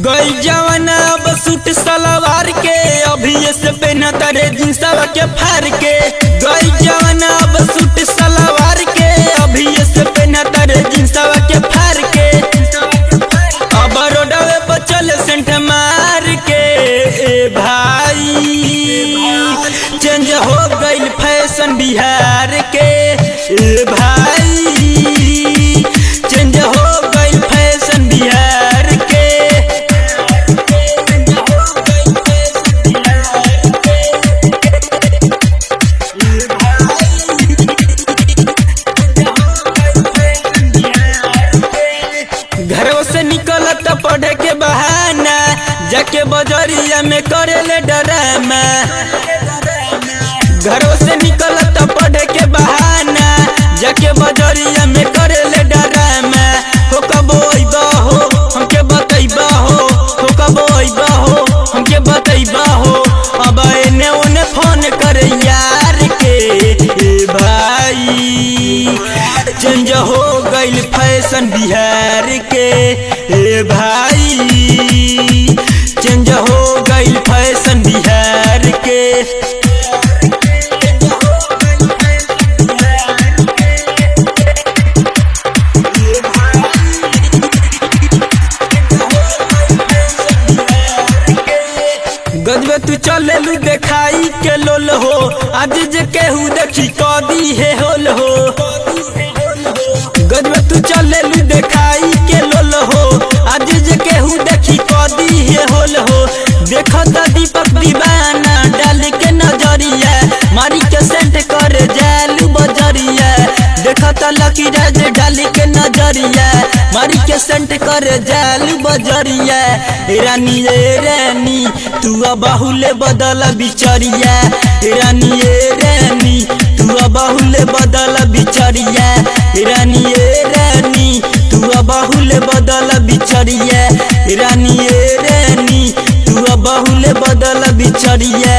गई जवाना अब सूट सलवार के अभी से पहना तारे जींसवा के फाड़ के। गई जवाना अब सूट सलवार के अभी से पहना तारे जींसवा के फाड़ के। अब रोडवे पर चले सेंट मार के। ए भाई चेंज हो गई फैशन बिहार के। ए भाई चेंज हो गई फैशन बिहार के। घरों से निकलत पढ़े के बहाना जाके बजरिया में करेले डरामा। घरों से निकलत पढ़े के बहाना जाके बजरिया में करेले डरामा। हो कबो अइबा हो हमके बतइबा हो कबो अइबा हो हमके बतइबा हो। अब एने ओने फोन करे यार के। ए भाई चेंज हो गइल फैशन बिहार के। ए भाई चेंज हो गइल फैशन बिहार के। गजबे तू चलेलू देखाई के लोल हो आज जे केहू देखी कदी है होल हो। गजबे तू चलेलू देखाई के लोल हो आज जे केहू देखी कदी है होल हो। देखो तो दीपक दीवाना डाल के नजरिया मारी के सेंट करे जालू बजरिया। देखो तो लकी राज डाल के नजरिया मारी के सेंट करे जालू बजरिया। रानी ए रानी तू बहुले बदल बिचरिया। रानी ए रानी तू बहुले बदल बिचरिया। रानी ए रानी तू बहुले बदल बिचरिया। रानी ए रानी तू बहुले बदल बिचरिया।